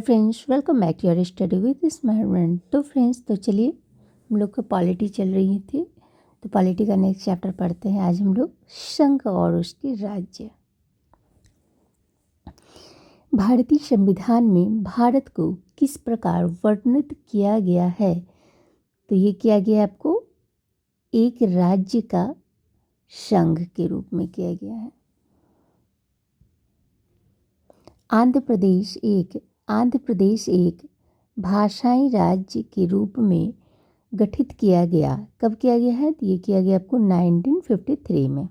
Friends, welcome back to your study with smart. तो friends, तो चलिए हम लोग को पॉलिटी चल रही थी, तो पॉलिटी का नेक्स्ट चैप्टर पढ़ते हैं। आज हम लोग संघ और उसके राज्य। भारतीय संविधान में भारत को किस प्रकार वर्णित किया गया है? तो ये किया गया है आपको एक राज्य का संघ के रूप में किया गया है। आंध्र प्रदेश एक भाषाई राज्य के रूप में गठित किया गया। कब किया गया है? तो ये किया गया आपको 1953 में।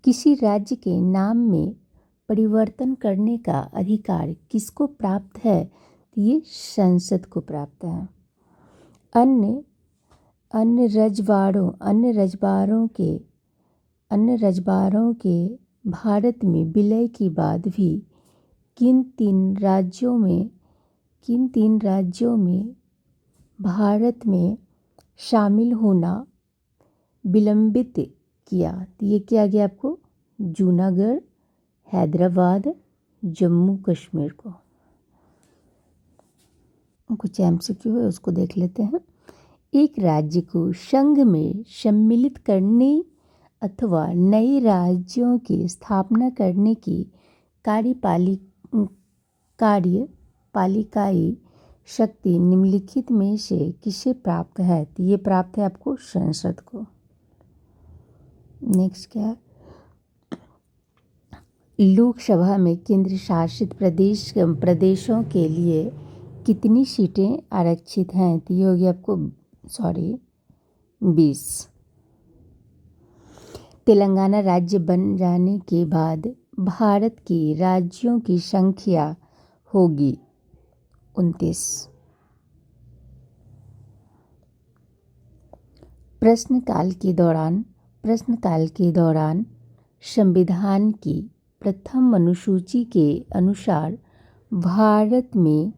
किसी राज्य के नाम में परिवर्तन करने का अधिकार किसको प्राप्त है? तो ये संसद को प्राप्त है। अन्य रजवाड़ों के भारत में विलय के बाद भी किन तीन राज्यों में भारत में शामिल होना विलंबित किया? तो ये किया गया आपको जूनागढ़, हैदराबाद, जम्मू कश्मीर को। कुछ एमसीक्यू है, उसको देख लेते हैं। एक राज्य को संघ में सम्मिलित करने अथवा नए राज्यों की स्थापना करने की कार्यपालिकाई शक्ति निम्नलिखित में से किसे प्राप्त है? तो ये प्राप्त है आपको संसद को। नेक्स्ट क्या है? लोकसभा में केंद्र शासित प्रदेशों के लिए कितनी सीटें आरक्षित हैं? तो ये होगी आपको 20। तेलंगाना राज्य बन जाने के बाद भारत के राज्यों की संख्या होगी 29। प्रश्नकाल के दौरान संविधान की प्रथम अनुसूची के अनुसार भारत में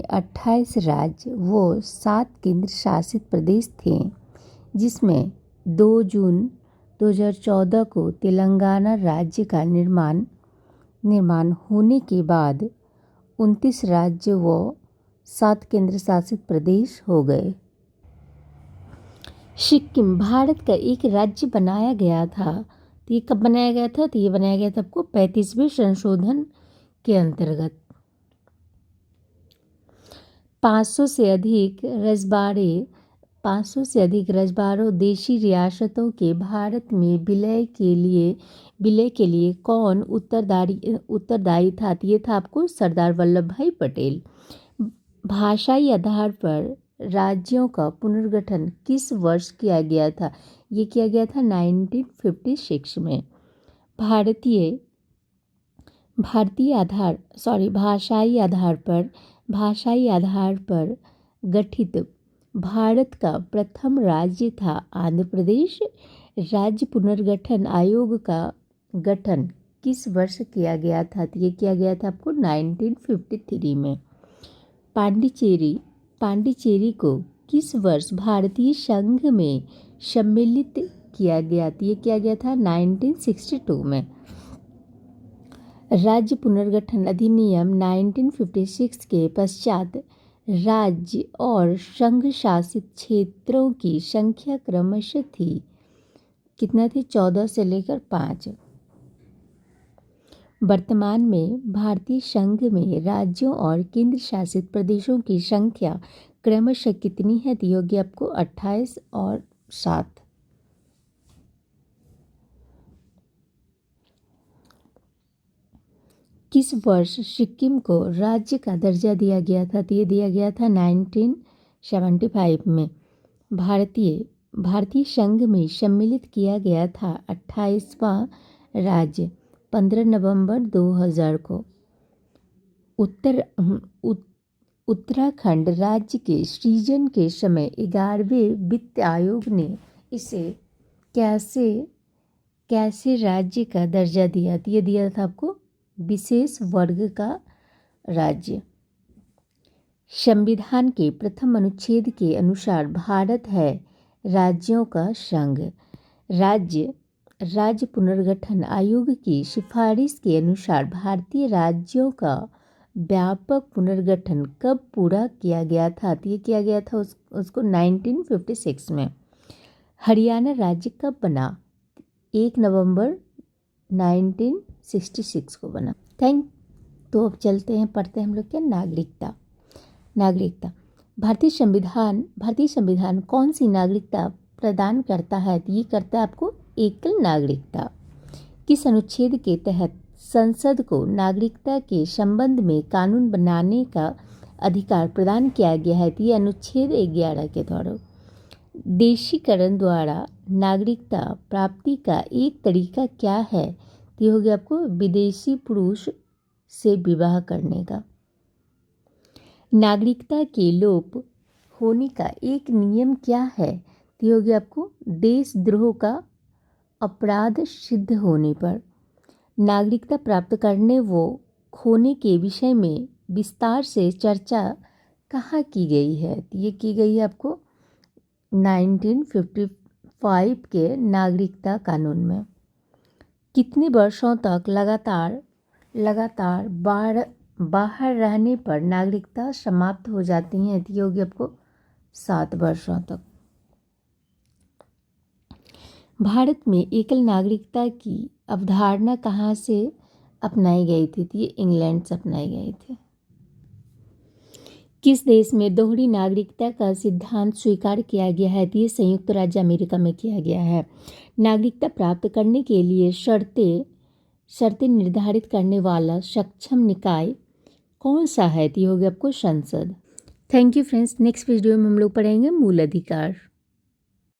28 राज्य व 7 केंद्र शासित प्रदेश थे, जिसमें 2 जून 2014 को तेलंगाना राज्य का निर्माण होने के बाद 29 राज्य व 7 केंद्र शासित प्रदेश हो गए। सिक्किम भारत का एक राज्य बनाया गया था। तो ये कब बनाया गया था? तो ये बनाया गया था आपको 35वें संशोधन के अंतर्गत। 500 से अधिक रजबाड़ों देशी रियासतों के भारत में विलय के लिए कौन उत्तरदायी था? तो ये था आपको सरदार वल्लभ भाई पटेल। भाषाई आधार पर राज्यों का पुनर्गठन किस वर्ष किया गया था? ये किया गया था 1956 में। भाषाई आधार पर गठित भारत का प्रथम राज्य था आंध्र प्रदेश। राज्य पुनर्गठन आयोग का गठन किस वर्ष किया गया था? तो ये किया गया था आपको 1953 में। पांडिचेरी को किस वर्ष भारतीय संघ में सम्मिलित किया गया? तो ये किया गया था 1962 में। राज्य पुनर्गठन अधिनियम 1956 के पश्चात राज्य और संघ शासित क्षेत्रों की संख्या क्रमशः थी। कितना थी? 14 से लेकर 5। वर्तमान में भारतीय संघ में राज्यों और केंद्र शासित प्रदेशों की संख्या क्रमशः कितनी है? तो योगी आपको 28 और 7। किस वर्ष सिक्किम को राज्य का दर्जा दिया गया था? तो ये दिया गया था 1975 में। भारतीय संघ में सम्मिलित किया गया था 28वां राज्य 15 नवंबर 2000 को। उत्तराखंड राज्य के सृजन के समय 11वें वित्त आयोग ने इसे कैसे राज्य का दर्जा दिया? तो ये दिया था आपको विशेष वर्ग का राज्य। संविधान के प्रथम अनुच्छेद के अनुसार भारत है राज्यों का संघ। राज्य पुनर्गठन आयोग की सिफारिश के अनुसार भारतीय राज्यों का व्यापक पुनर्गठन कब पूरा किया गया था? तो ये किया गया था उसको 1956 में। हरियाणा राज्य कब बना? 1 नवंबर 1966 को बना। तो अब चलते हैं, पढ़ते हैं हम लोग क्या, नागरिकता। भारतीय संविधान कौन सी नागरिकता प्रदान करता है? तो ये करता है आपको एकल नागरिकता। किस अनुच्छेद के तहत संसद को नागरिकता के संबंध में कानून बनाने का अधिकार प्रदान किया गया है? तो ये अनुच्छेद 11 के द्वारा। देशीकरण द्वारा नागरिकता प्राप्ति का एक तरीका क्या है? तो ये हो गया आपको विदेशी पुरुष से विवाह करने का। नागरिकता के लोप होने का एक नियम क्या है? तो ये हो गया आपको देशद्रोह का अपराध सिद्ध होने पर। नागरिकता प्राप्त करने व खोने के विषय में विस्तार से चर्चा कहाँ की गई है? तो ये की गई है आपको 1955 के नागरिकता कानून में। कितने वर्षों तक लगातार बाहर रहने पर नागरिकता समाप्त हो जाती है? तो ये होगी आपको 7 वर्षों तक। भारत में एकल नागरिकता की अवधारणा कहाँ से अपनाई गई थी? तो ये इंग्लैंड से अपनाई गई थी। किस देश में दोहरी नागरिकता का सिद्धांत स्वीकार किया गया है? तो ये संयुक्त राज्य अमेरिका में किया गया है। नागरिकता प्राप्त करने के लिए शर्तें निर्धारित करने वाला सक्षम निकाय कौन सा है? तो ये हो गया आपको संसद। Thank you friends. Next video में हम लोग पढ़ेंगे मूल अधिकार।